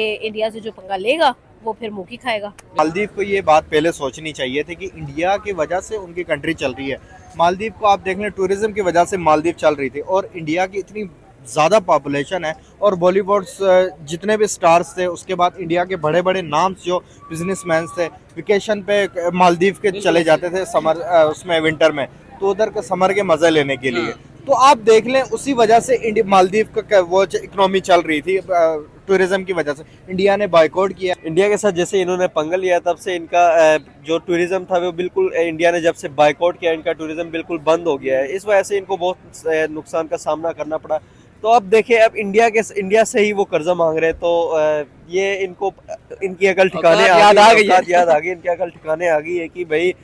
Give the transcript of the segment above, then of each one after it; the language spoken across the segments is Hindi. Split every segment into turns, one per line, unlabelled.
इंडिया से जो पंगा लेगा वो फिर मुंह की खाएगा।
मालदीव को ये बात पहले सोचनी चाहिए थी कि इंडिया की वजह से उनकी कंट्री चल रही है। मालदीव को आप देख लें, टूरिज्म की वजह से मालदीव चल रही थी और इंडिया की इतनी ज़्यादा पॉपुलेशन है और बॉलीवुड जितने भी स्टार्स थे, उसके बाद इंडिया के बड़े बड़े नाम्स जो बिजनेसमैन थे वेकेशन पे मालदीव के चले जाते थे समर उसमें विंटर में, तो उधर का समर के मज़े लेने के लिए। तो आप देख लें उसी वजह से मालदीव का वो इकोनॉमी चल रही थी, टूरिज्म की वजह से इंडिया ने बाइकआउट किया।
इंडिया के साथ जैसे इन्होंने पंगा लिया तब से इनका जो टूरिज्म था वो बिल्कुल, इंडिया ने जब से बाइकआउट किया इनका टूरिज्म बिल्कुल बंद हो गया है। इस वजह से इनको बहुत नुकसान का सामना करना पड़ा। तो अब देखिए, अब इंडिया से ही वो कर्जा मांग रहे हैं, तो ये इनको इनकी अकल ठिकाने याद आ गई इनकी अकल ठिकाने आ गई है कि भाई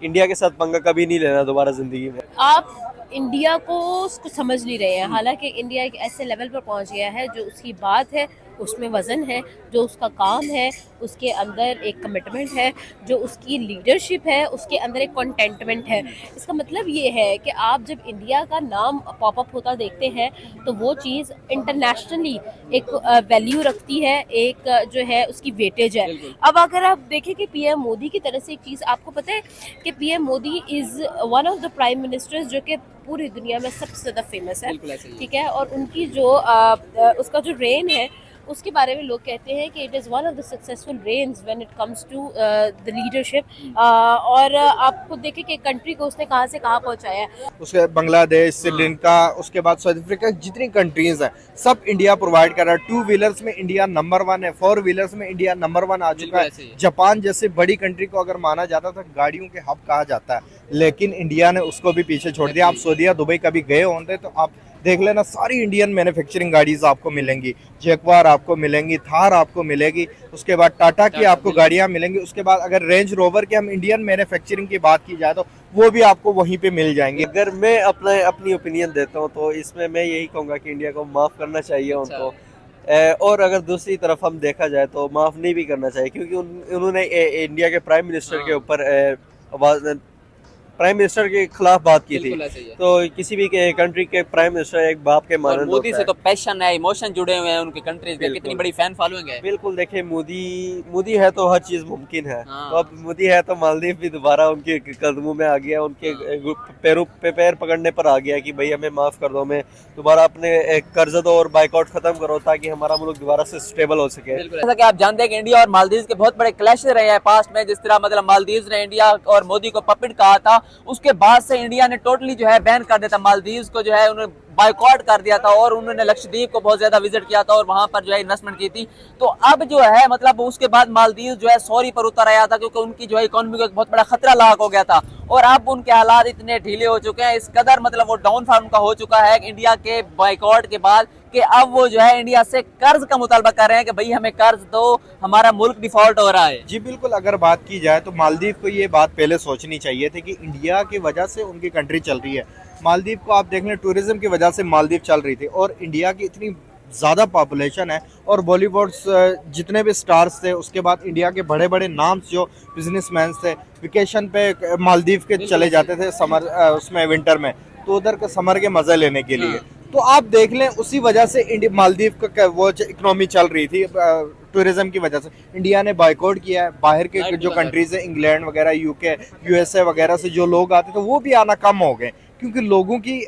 इंडिया के साथ पंगा कभी नहीं लेना दोबारा जिंदगी में।
आप इंडिया को उसको समझ नहीं रहे हैं, हालांकि इंडिया एक ऐसे लेवल पर पहुंच गया है जो उसकी बात है उसमें वज़न है, जो उसका काम है उसके अंदर एक कमिटमेंट है, जो उसकी लीडरशिप है उसके अंदर एक कंटेंटमेंट है। इसका मतलब ये है कि आप जब इंडिया का नाम पॉपअप होता देखते हैं तो वो चीज़ इंटरनेशनली एक वैल्यू रखती है, एक जो है उसकी वेटेज है। अब अगर आप देखें कि पीएम मोदी की तरफ से एक चीज़ आपको पता है कि PM Modi is one of the prime ministers जो कि पूरी दुनिया में सबसे ज़्यादा फेमस है, ठीक है, और उनकी जो उसका जो रेन है उसके बारे में लोग कहते हैं कि it is one of the successful reigns when it comes to the leadership. और आप खुद देखें कि कंट्री को उसने कहाँ से कहाँ पहुँचाया है।
उसके बांग्लादेश, श्रीलंका, उसके बाद साउथ अफ्रीका, जितनी कंट्रीज हैं सब इंडिया प्रोवाइड कर रहा है। 2 व्हीलर्स में इंडिया नंबर 1 है, 4 व्हीलर्स में इंडिया नंबर 1 आ चुका है। जापान जैसे बड़ी कंट्री को अगर माना जाता था गाड़ियों के हब कहा जाता है, लेकिन इंडिया ने उसको भी पीछे छोड़ दिया। आप सऊदीया, दुबई कभी गए होंगे तो आप देख लेना, सारी इंडियन मैन्युफैक्चरिंग गाड़ीज आपको मिलेंगी। जैगवार आपको मिलेंगी, थार आपको मिलेगी, उसके बाद टाटा की आपको गाड़ियां मिलेंगी। उसके बाद अगर रेंज रोवर की हम इंडियन मैन्युफैक्चरिंग की बात की जाए तो वो भी आपको वहीं पे मिल जाएंगे।
अगर मैं अपनी ओपिनियन देता हूँ तो इसमें मैं यही कहूँगा कि इंडिया को माफ़ करना चाहिए उनको। और अगर दूसरी तरफ हम देखा जाए तो माफ़ नहीं भी करना चाहिए, क्योंकि उन्होंने इंडिया के प्राइम मिनिस्टर के ऊपर प्राइम मिनिस्टर के खिलाफ बात की थी। तो किसी भी कंट्री के प्राइम मिनिस्टर एक बाप के मानंद
मोदी से तो पैशन है, इमोशन जुड़े हुए हैं उनके कंट्री में, कितनी बड़ी फैन फॉलोइंग है।
बिल्कुल, देखिए मोदी है तो हर चीज मुमकिन है। तो अब मोदी है तो मालदीव भी दोबारा उनके कदमों में आ गया, उनके पैरों पे पैर पकड़ने पर आ गया कि भाई हमें माफ कर दो, हमें दोबारा अपने कर्ज दो और बाइकआउट खत्म करो ताकि हमारा मुल्क दोबारा से स्टेबल हो सके।
जैसा कि आप जानते हैं कि इंडिया और मालदीव के बहुत बड़े क्लैश रहे हैं पास्ट में। जिस तरह मतलब मालदीव ने इंडिया और मोदी को पपिट कहा था, उसके बाद से इंडिया ने टोटली जो है बैन कर दिया था मालदीव को, जो है उन्होंने बाइकआउट कर दिया था और उन्होंने लक्षद्वीप को बहुत ज्यादा विजिट किया था और वहां पर जो है इन्वेस्टमेंट की थी। तो अब जो है मतलब उसके बाद मालदीव जो है सॉरी पर उतर आया था, क्योंकि उनकी जो है इकोनॉमी को एक बहुत बड़ा खतरा लाक हो गया था और अब उनके हालात इतने ढीले हो चुके हैं, इस कदर मतलब वो डाउनफॉल उनका हो चुका है इंडिया के बाइकआउट के बाद, कि अब वो जो है इंडिया से कर्ज का मुतालबा कर रहे हैं कि भाई हमें कर्ज दो, हमारा मुल्क डिफॉल्ट हो रहा है।
जी बिल्कुल, अगर बात की जाए तो मालदीव को ये बात पहले सोचनी चाहिए थी कि इंडिया की वजह से उनकी कंट्री चल रही है। मालदीव को आप देख लें, टूरिज्म की वजह से मालदीव चल रही थी और इंडिया की इतनी ज़्यादा पॉपुलेशन है और बॉलीवुड जितने भी स्टार्स थे, उसके बाद इंडिया के बड़े बड़े नाम्स जो बिजनेसमैन थे वेकेशन पे मालदीव के चले जाते थे समर उसमें विंटर में, तो उधर के समर के मज़े लेने के लिए। तो आप देख लें उसी वजह से मालदीव का वो इकोनॉमी चल रही थी, टूरिज्म की वजह से इंडिया ने बाइकआउट किया है। बाहर के जो कंट्रीज है, इंग्लैंड वगैरह, यूके, यूएसए वगैरह से जो लोग आते थे वो भी आना कम हो गए, क्योंकि लोगों की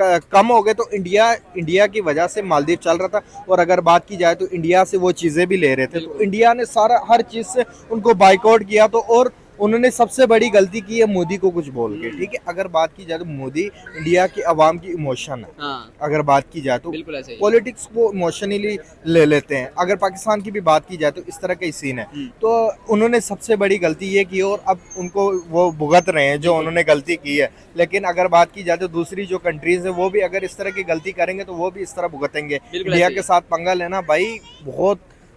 कम हो गए। तो इंडिया की वजह से मालदीव चल रहा था। और अगर बात की जाए तो इंडिया से वो चीज़ें भी ले रहे थे, तो इंडिया ने सारा हर चीज़ से उनको बाइकआउट किया। तो और उन्होंने सबसे बड़ी गलती की है मोदी को कुछ बोल के, ठीक है। अगर बात की जाए तो मोदी इंडिया की आवाम की इमोशन है। अगर बात की जाए तो पॉलिटिक्स को इमोशनली ले लेते हैं। अगर पाकिस्तान की भी बात की जाए तो इस तरह का ही सीन है। तो उन्होंने सबसे बड़ी गलती ये की और अब उनको वो भुगत रहे हैं जो उन्होंने गलती की है। लेकिन अगर बात की जाए तो दूसरी जो कंट्रीज है वो भी अगर इस तरह की गलती करेंगे तो वो भी इस तरह भुगतेंगे। इंडिया के साथ पंगा लेना भाई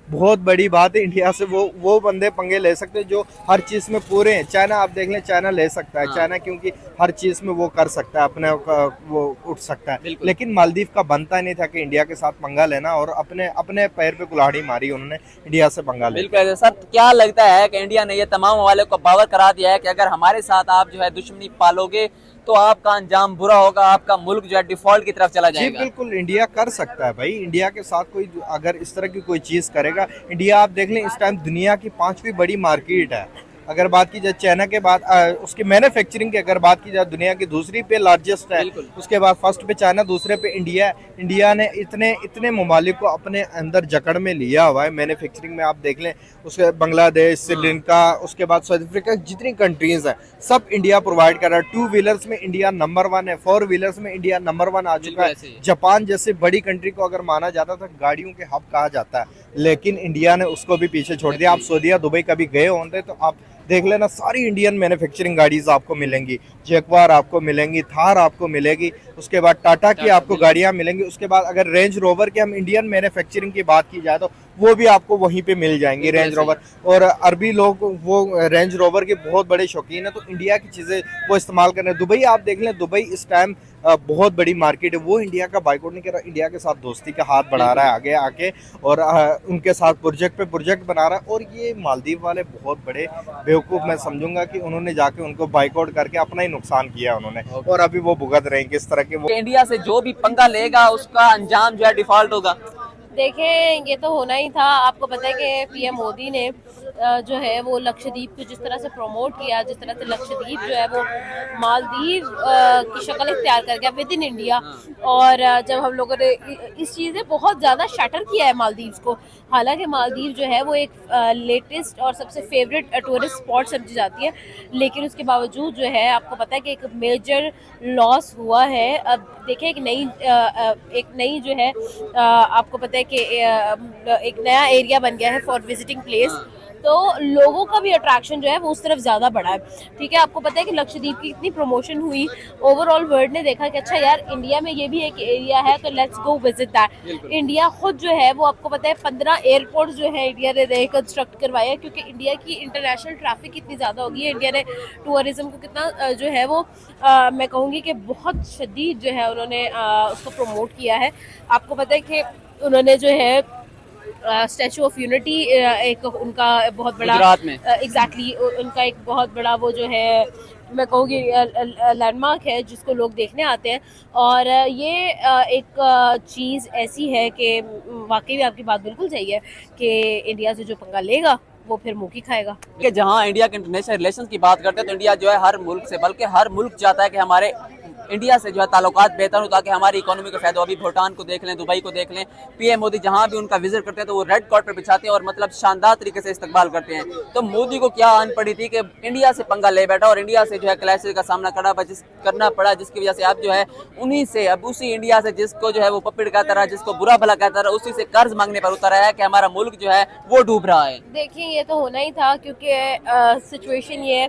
बहुत बड़ी बात है। इंडिया से वो बंदे पंगे ले सकते हैं जो हर चीज़ में पूरे हैं। चाइना आप देख लें, चाइना ले सकता है। चाइना क्योंकि हर चीज़ में वो कर सकता है, अपने वो उठ सकता है। लेकिन मालदीव का बनता नहीं था कि इंडिया के साथ पंगा लेना, और अपने पैर पे कुल्हाड़ी मारी उन्होंने इंडिया से पंगा लेना।
बिल्कुल सर, क्या लगता है कि इंडिया ने ये तमाम वाले को बावर करा दिया है कि अगर हमारे साथ आप जो है दुश्मनी पालोगे तो आपका अंजाम बुरा होगा, आपका मुल्क जो है डिफॉल्ट की तरफ चला
जी
जाएगा।
बिल्कुल, इंडिया कर सकता है भाई। इंडिया के साथ कोई अगर इस तरह की कोई चीज़ करेगा, इंडिया आप देख लें इस टाइम दुनिया की 5वीं बड़ी मार्केट है। अगर बात की जाए चाइना के बाद उसकी मैन्युफैक्चरिंग की अगर बात की जाए दुनिया की दूसरी पे लार्जेस्ट है।
बिल्कुल।
उसके बाद फर्स्ट पे चाइना, दूसरे पे इंडिया है। इंडिया ने इतने इतने ममालिक को अपने अंदर जकड़ में लिया हुआ है मैन्युफैक्चरिंग में। आप देख लें उसके बांग्लादेश, श्रीलंका, उसके बाद साउथ अफ्रीका, जितनी कंट्रीज हैं सब इंडिया प्रोवाइड कर रहा है। 2 व्हीलर्स में इंडिया नंबर 1 है, 4 व्हीलर्स में इंडिया नंबर 1 आ चुका
बिल्कुल ऐसे ही
है।
है।
जापान जैसे बड़ी कंट्री को अगर माना जाता था गाड़ियों के हब कहा जाता है, लेकिन इंडिया ने उसको भी पीछे छोड़ दिया। आप सऊदीया, दुबई कभी गए होंगे तो आप देख लेना, सारी इंडियन मैन्युफैक्चरिंग गाड़ीज आपको मिलेंगी। जैगवार आपको मिलेंगी, थार आपको मिलेगी, उसके बाद टाटा की आपको गाड़ियां मिलेंगी। उसके बाद अगर रेंज रोवर की हम इंडियन मैन्युफैक्चरिंग की बात की जाए तो वो भी आपको वहीं पे मिल जाएंगी, रेंज रोवर। और अरबी लोग वो रेंज रोवर के बहुत बड़े शौकीन है, तो इंडिया की चीज़ें वो इस्तेमाल कर रहे हैं। दुबई आप देख लें, दुबई इस टाइम बहुत बड़ी मार्केट है। वो इंडिया का बाइकआउट नहीं कर रहा, इंडिया के साथ दोस्ती का हाथ बढ़ा रहा है आगे आके, और उनके साथ प्रोजेक्ट पे प्रोजेक्ट बना रहा है। और ये मालदीव वाले बहुत बड़े बेवकूफ़ मैं समझूंगा कि उन्होंने जाके उनको बाइकआउट करके अपना ही नुकसान किया उन्होंने, और अभी वो भुगत रहे हैं किस तरह के वो।
इंडिया से जो भी पंगा लेगा उसका अंजाम जो है डिफॉल्ट होगा।
देखें, ये तो होना ही था। आपको पता है कि पीएम मोदी ने जो है वो लक्षद्वीप को जिस तरह से प्रमोट किया, जिस तरह से लक्षद्वीप जो है वो मालदीव की शक्ल इख्तियार कर गया विद इन इंडिया। और जब हम लोगों ने इस चीज़ ने बहुत ज़्यादा शटर किया है मालदीव्स को। हालांकि मालदीव जो है वो एक लेटेस्ट और सबसे फेवरेट टूरिस्ट स्पॉट समझी जाती है, लेकिन उसके बावजूद जो है आपको पता है कि एक मेजर लॉस हुआ है। अब देखिए, एक नई जो है आपको पता है कि एक नया एरिया बन गया है फॉर विजिटिंग प्लेस, तो लोगों का भी अट्रैक्शन जो है वो उस तरफ ज़्यादा बढ़ा है। ठीक है, आपको पता है कि लक्षद्वीप की इतनी प्रमोशन हुई, ओवरऑल वर्ल्ड ने देखा कि अच्छा यार इंडिया में ये भी एक एरिया है, तो let's go visit that. India खुद जो है वो आपको पता है 15 एयरपोर्ट जो है इंडिया ने रिकंस्ट्रक्ट करवाए हैं, क्योंकि इंडिया की इंटरनेशनल ट्रैफिक इतनी ज़्यादा होगी है। इंडिया ने टूरिज्म को कितना जो है वो मैं कहूँगी कि बहुत शदीद जो है उन्होंने उसको प्रमोट किया है। आपको पता है कि उन्होंने जो है स्टैचू ऑफ यूनिटी एक उनका बहुत बड़ा
गुजरात में
एग्जैक्टली उनका एक बहुत बड़ा वो जो है मैं कहूँगी लैंडमार्क है जिसको लोग देखने आते हैं। और ये एक चीज़ ऐसी है कि वाकई में आपकी बात बिल्कुल सही है कि इंडिया से जो पंगा लेगा वो फिर मुँह की खाएगा।
कि जहां इंडिया के इंटरनेशनल रिलेशंस की बात करते हैं तो इंडिया जो है हर मुल्क से, बल्कि हर मुल्क चाहता है कि हमारे इंडिया से जो है ताल्लुकात बेहतर हो ताकि हमारी इकोनॉमी को फायदा हो। अभी भूटान को देख लें, दुबई को देख लें, पीएम मोदी जहां भी उनका विजिट करते हैं तो वो रेड कार्पेट बिछाते हैं और मतलब शानदार तरीके से इस्तकबाल करते हैं। तो मोदी को क्या आन पड़ी थी कि इंडिया से पंगा ले बैठा और इंडिया से जो है क्लैशेस का सामना करना पड़ा, जिसकी वजह से अब जो है उन्हीं से, अब उसी इंडिया से जिसको जो है वो पप्पिड़ कहता रहा, जिसको बुरा भला कहता रहा, उसी से कर्ज मांगने पर उतर आया है कि हमारा मुल्क जो है वो डूब रहा है।
देखिए, ये तो होना ही था, क्योंकि सिचुएशन ये है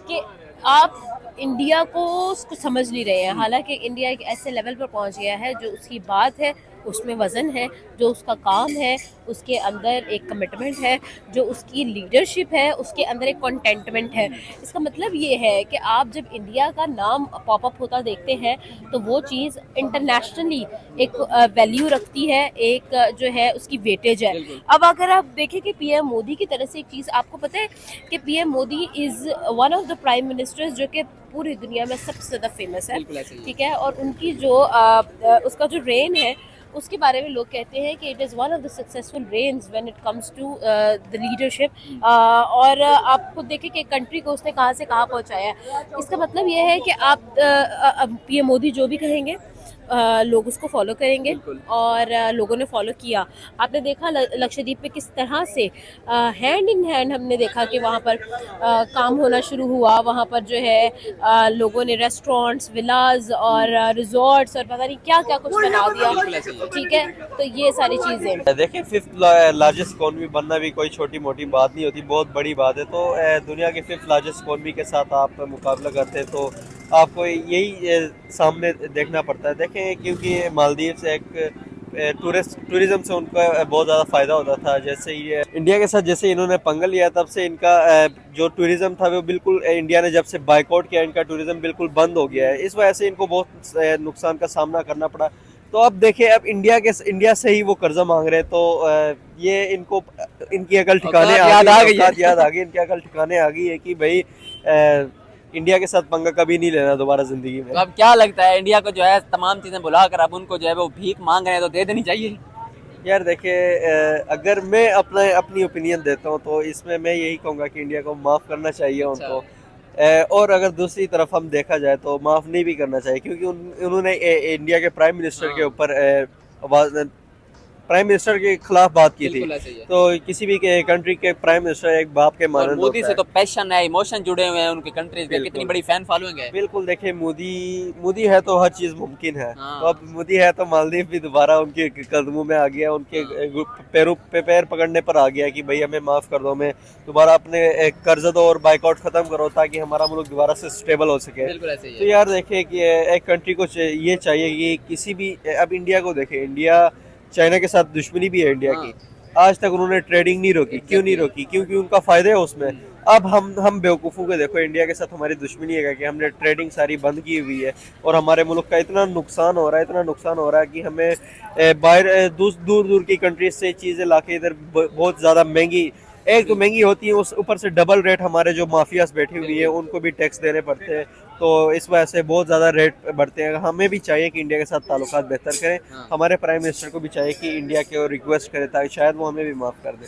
कि आप इंडिया को उसको समझ नहीं रहे हैं। हालांकि इंडिया एक ऐसे लेवल पर पहुंच गया है जो उसकी बात है उसमें वज़न है, जो उसका काम है उसके अंदर एक कमिटमेंट है, जो उसकी लीडरशिप है उसके अंदर एक कंटेंटमेंट है। इसका मतलब ये है कि आप जब इंडिया का नाम पॉपअप होता देखते हैं तो वो चीज़ इंटरनेशनली एक वैल्यू रखती है, एक जो है उसकी वेटेज है। अब अगर आप देखें कि पीएम मोदी की तरफ से एक चीज़ आपको पता है कि PM Modi is one of the prime ministers जो कि पूरी दुनिया में सबसे ज़्यादा फेमस है। ठीक है, और उनकी जो उसका जो रेन है उसके बारे में लोग कहते हैं कि it is one of the successful reigns when it comes to the leadership. और आप खुद देखें कि कंट्री को उसने कहाँ से कहाँ पहुँचाया है। इसका मतलब ये है कि आप पीएम मोदी जो भी कहेंगे लोग उसको फॉलो करेंगे, और लोगों ने फॉलो किया। आपने देखा लक्षद्वीप में किस तरह से हैंड इन हैंड हमने देखा कि वहाँ पर काम होना शुरू हुआ। वहाँ पर जो है लोगों ने रेस्टोरेंट्स, विलाज और रिजॉर्ट्स और पता नहीं क्या क्या कुछ बना दिया। ठीक है, तो ये सारी चीज़ें
देखिए, 5th लार्जेस्ट इकोनॉमी बनना भी कोई छोटी मोटी बात नहीं होती, बहुत बड़ी बात है। तो दुनिया के 5th लार्जेस्ट इकोनॉमी के साथ आप मुकाबला करते हैं तो आपको यही सामने देखना पड़ता है। देखें, क्योंकि मालदीव से एक टूरिज्म से उनका बहुत ज़्यादा फ़ायदा होता था। जैसे ये इंडिया के साथ जैसे इन्होंने पंगा लिया तब से इनका जो टूरिज्म था वो बिल्कुल, इंडिया ने जब से बाइकआउट किया इनका टूरिज्म बिल्कुल बंद हो गया है। इस वजह से इनको बहुत नुकसान का सामना करना पड़ा। तो अब देखिए, अब इंडिया से ही वो कर्जा मांग रहे हैं, तो ये इनको इनकी अकल ठिकाने याद आ गई, इनकी अकल ठिकाने आ गई है कि भाई इंडिया के साथ पंगा कभी नहीं लेना दोबारा जिंदगी में।
तो अब क्या लगता है इंडिया को जो है तमाम चीजें बुलाकर अब उनको जो है वो भीख मांग रहे हैं तो दे देनी चाहिए?
यार देखिए, अगर मैं अपनी ओपिनियन देता हूँ तो इसमें मैं यही कहूँगा कि इंडिया को माफ़ करना चाहिए उनको। और अगर दूसरी तरफ हम देखा जाए तो माफ़ नहीं भी करना चाहिए, क्योंकि उन्होंने इंडिया के प्राइम मिनिस्टर के ऊपर प्राइम मिनिस्टर के खिलाफ बात की थी।
बिल्कुल ऐसे ही है।
तो किसी भी कंट्री के प्राइम मिनिस्टर एक बाप के
और
मानंद
मोदी
होता
से
है।
तो पैशन है, इमोशन जुड़े हुए हैं उनके कंट्रीज के,
बिल्कुल।
कितनी बड़ी फैन फॉलोइंग है।
बिल्कुल, देखिए मोदी है तो हर चीज़ मुमकिन है।
हाँ।
तो अब मोदी है तो मालदीव भी दोबारा उनके कदमों में आ गया, उनके पैरों पे पैर पकड़ने पर आ गया कि भाई हमें माफ़ कर दो, हमें दोबारा अपने कर्ज दो और बाइकआउट ख़त्म करो ताकि हमारा मुल्क दोबारा से स्टेबल हो सके।
बिल्कुल ऐसे ही
तो
है।
यार देखिए कि एक कंट्री को ये चाहिए कि किसी भी, अब इंडिया को देखें, इंडिया चाइना के साथ दुश्मनी भी है इंडिया की। आज तक उन्होंने ट्रेडिंग नहीं रोकी। क्यों नहीं रोकी? क्योंकि उनका फायदा है उसमें। अब हम बेवकूफ़ों को देखो, इंडिया के साथ हमारी दुश्मनी है कि हमने ट्रेडिंग सारी बंद की हुई है और हमारे मुल्क का इतना नुकसान हो रहा है कि हमें बाहर दूर दूर की कंट्रीज से चीज़ें लाके इधर बहुत ज़्यादा महंगी, एक तो महंगी होती है, उस ऊपर से डबल रेट हमारे जो माफियाज बैठी हुई है उनको भी टैक्स देने पड़ते हैं। तो इस वजह से बहुत ज़्यादा रेट बढ़ते हैं। हमें भी चाहिए कि इंडिया के साथ ताल्लुकात बेहतर करें। हमारे प्राइम मिनिस्टर को भी चाहिए कि इंडिया के रिक्वेस्ट करें ताकि शायद वो हमें भी माफ़ कर दें।